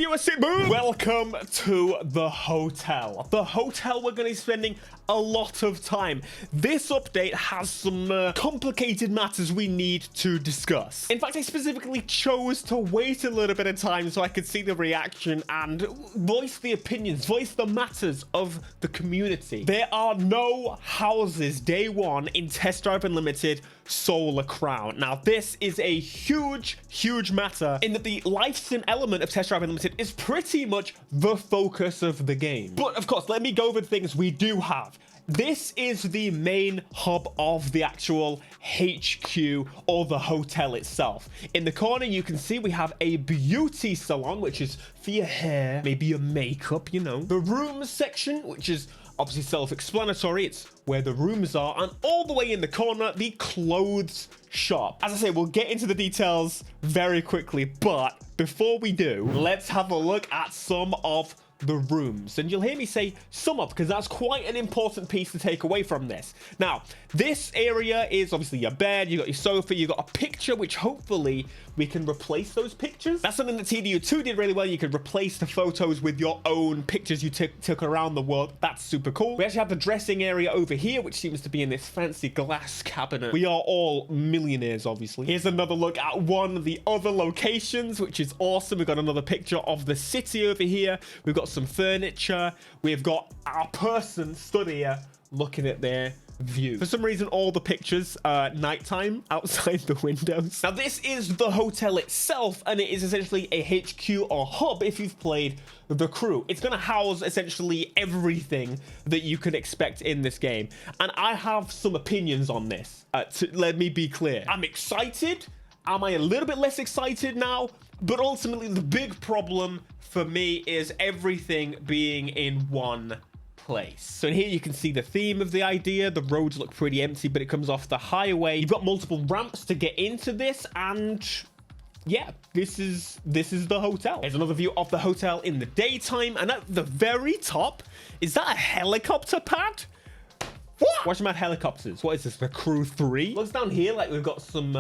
viewers, boom! Welcome to the hotel. The hotel we're going to be spending a lot of time. This update has some complicated matters we need to discuss. In fact, I specifically chose to wait a little bit of time so I could see the reaction and voice the opinions, voice the matters of the community. There are no houses day one in Test Drive Unlimited Solar Crown. Now, this is a huge matter in that the life sim element of Test Drive Unlimited is pretty much the focus of the game. But of course, let me go over the things we do have. This is the main hub of the actual HQ or the hotel itself. In the corner, you can see we have a beauty salon, which is for your hair, maybe your makeup, you know. The rooms section, which is obviously self-explanatory. It's where the rooms are. And all the way in the corner, the clothes shop. As I say, we'll get into the details very quickly. But before we do, let's have a look at some of the rooms. And you'll hear me say some of, because that's quite an important piece to take away from this. Now, this area is obviously your bed, you got your sofa, you got a picture, which hopefully we can replace those pictures. That's something that TDU2 did really well. You could replace the photos with your own pictures you took around the world. That's super cool. We actually have the dressing area over here, which seems to be in this fancy glass cabinet. We are all millionaires, obviously. Here's another look at one of the other locations, which is awesome. We've got another picture of the city over here. We've got some furniture. We've got our person stood here looking at their view. For some reason, all the pictures are nighttime outside the windows. Now, this is the hotel itself, and it is essentially a HQ or hub if you've played The Crew. It's going to house essentially everything that you can expect in this game. And I have some opinions on this. Let me be clear. I'm excited. Am I a little bit less excited now? But ultimately, the big problem for me is everything being in one place. So in here you can see the theme of the idea. The roads look pretty empty, but it comes off the highway. You've got multiple ramps to get into this, and yeah, this is the hotel. There's another view of the hotel in the daytime, and at the very top, is that a helicopter pad? What? Watch them at helicopters. What is this? The Crew 3? Looks down here like we've got some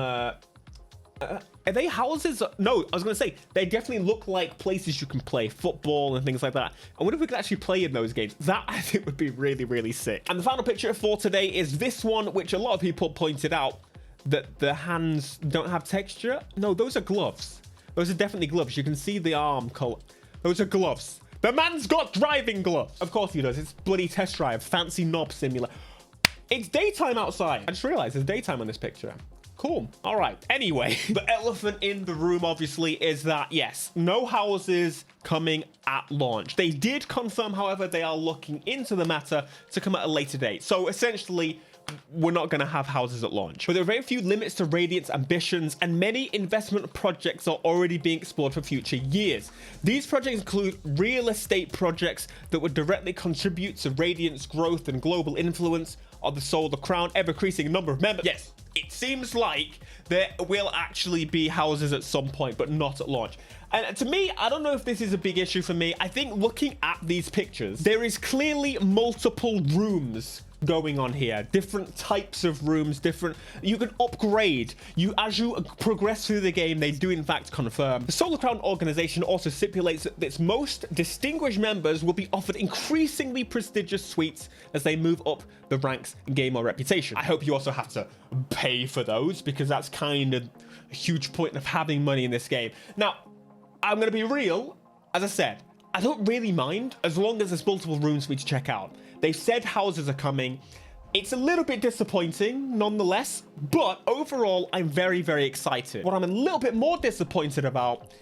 are they houses? No, I was going to say, they definitely look like places you can play football and things like that. I wonder if we could actually play in those games. That, I think, would be really sick. And the final picture for today is this one, which a lot of people pointed out that the hands don't have texture. No, those are gloves. Those are definitely gloves. You can see the arm color. Those are gloves. The man's got driving gloves. Of course he does. It's bloody Test Drive. Fancy knob simulator. It's daytime outside. I just realized there's daytime on this picture. Cool. All right. Anyway, the elephant in the room, obviously, is that, yes, no houses coming at launch. They did confirm, however, they are looking into the matter to come at a later date. So essentially, we're not going to have houses at launch. But there are very few limits to Radiant's ambitions, and many investment projects are already being explored for future years. These projects include real estate projects that would directly contribute to Radiant's growth and global influence of the Solar Crown, ever-increasing number of members. Yes, it seems like there will actually be houses at some point, but not at launch. And to me, I don't know if this is a big issue for me. I think looking at these pictures, there is clearly multiple rooms going on here, different types of rooms, different, you can upgrade as you progress through the game. They do in fact confirm. The Solar Crown organization also stipulates that its most distinguished members will be offered increasingly prestigious suites as they move up the ranks in gamer reputation. I hope you also have to pay for those, because that's kind of a huge point of having money in this game. Now, I'm going to be real. As I said, I don't really mind as long as there's multiple rooms for me to check out. They've said houses are coming. It's a little bit disappointing nonetheless, but overall, I'm very excited. What I'm a little bit more disappointed about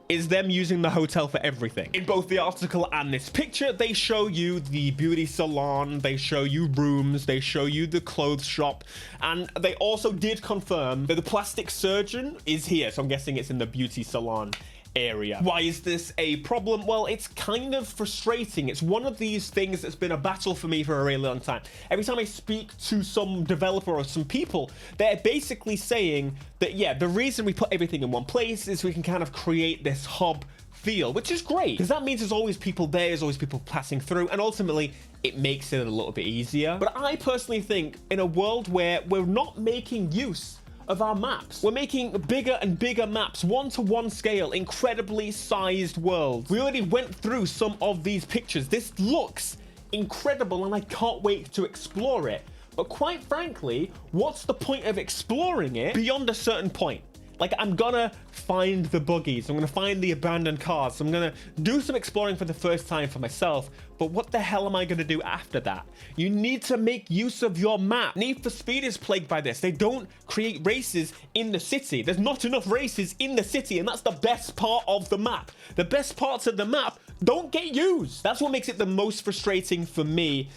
is them using the hotel for everything. In both the article and this picture, they show you the beauty salon, they show you rooms, they show you the clothes shop, and they also did confirm that the plastic surgeon is here. So I'm guessing it's in the beauty salon area. Why is this a problem? Well, it's kind of frustrating. It's one of these things that's been a battle for me for a really long time. Every time I speak to some developer or some people, they're basically saying that, yeah, the reason we put everything in one place is we can kind of create this hub feel, which is great, because that means there's always people there, there's always people passing through, and ultimately it makes it a little bit easier. But I personally think in a world where we're not making use of our maps. We're making bigger and bigger maps, 1-to-1 scale, incredibly sized worlds. We already went through some of these pictures. This looks incredible and I can't wait to explore it. But quite frankly, what's the point of exploring it beyond a certain point? Like, I'm gonna find the buggies, I'm gonna find the abandoned cars, I'm gonna do some exploring for the first time for myself, but what the hell am I gonna do after that? You need to make use of your map. Need for Speed is plagued by this. They don't create races in the city. There's not enough races in the city, and that's the best part of the map. The best parts of the map don't get used. That's what makes it the most frustrating for me.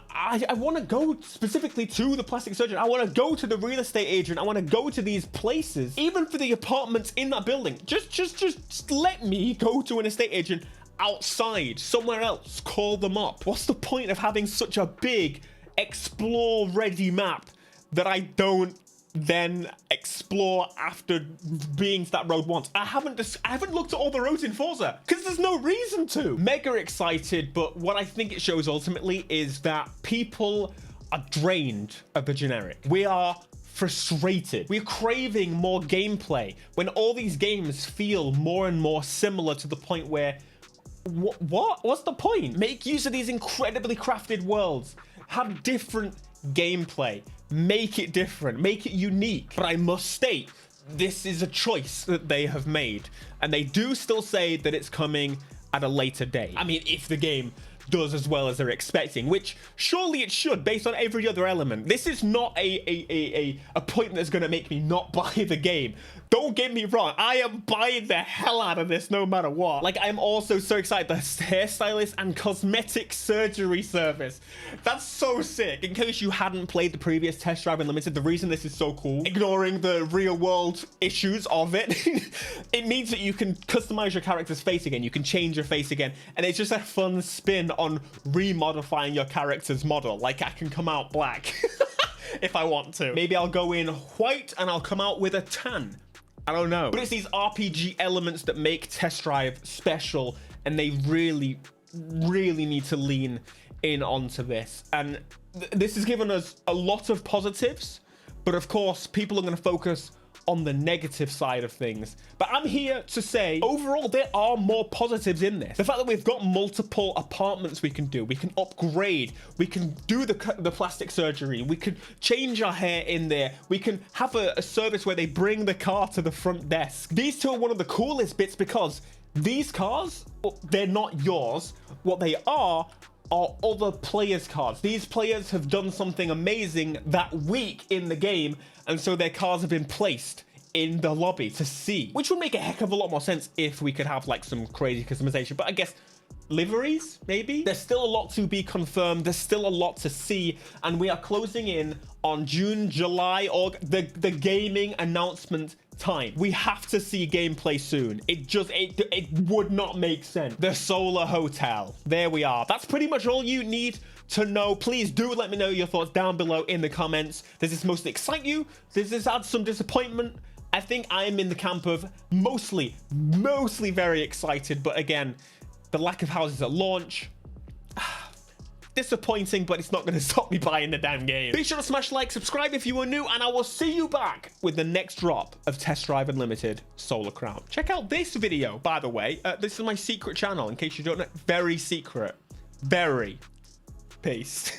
I want to go specifically to the plastic surgeon. I want to go to the real estate agent. I want to go to these places, even for the apartments in that building. Just let me go to an estate agent outside, somewhere else, call them up. What's the point of having such a big explore ready map that I don't then explore after being to that road once? I haven't looked at all the roads in Forza because there's no reason to. Mega excited, but what I think it shows ultimately is that people are drained of the generic. We are frustrated. We're craving more gameplay when all these games feel more and more similar to the point where what's the point? Make use of these incredibly crafted worlds. Have different gameplay. Make it different, make it unique. But I must state, this is a choice that they have made, and they do still say that it's coming at a later date. I mean, if the game does as well as they're expecting, which surely it should based on every other element. This is not a point that's going to make me not buy the game. Don't get me wrong, I am buying the hell out of this no matter what. Like, I'm also so excited, the hairstylist and cosmetic surgery service. That's so sick. In case you hadn't played the previous Test Drive Unlimited, the reason this is so cool, ignoring the real world issues of it, it means that you can customize your character's face again. You can change your face again. And it's just a fun spin on remodifying your character's model. Like, I can come out black if I want to. Maybe I'll go in white and I'll come out with a tan. I don't know. But it's these RPG elements that make Test Drive special, and they really need to lean in onto this. And this has given us a lot of positives, but of course, people are going to focus on the negative side of things. But I'm here to say, overall, there are more positives in this. The fact that we've got multiple apartments we can do, we can upgrade, we can do the plastic surgery, we can change our hair in there, we can have a service where they bring the car to the front desk. These two are one of the coolest bits because these cars, they're not yours. What they are other players' cars. These players have done something amazing that week in the game, and so their cars have been placed in the lobby to see, which would make a heck of a lot more sense if we could have like some crazy customization. But I guess liveries, maybe? There's still a lot to be confirmed. There's still a lot to see, and we are closing in on June, July, or the gaming announcement time. We have to see gameplay soon. It would not make sense. The Solar Hotel. There we are. That's pretty much all you need to know. Please do let me know your thoughts down below in the comments. Does this mostly excite you? Does this add some disappointment? I think I am in the camp of mostly very excited, but again, the lack of houses at launch, disappointing, but it's not going to stop me buying the damn game. Be sure to smash like, subscribe if you are new, and I will see you back with the next drop of Test Drive Unlimited Solar Crown. Check out this video, by the way. This is my secret channel, in case you don't know. Very secret. Very. Peace.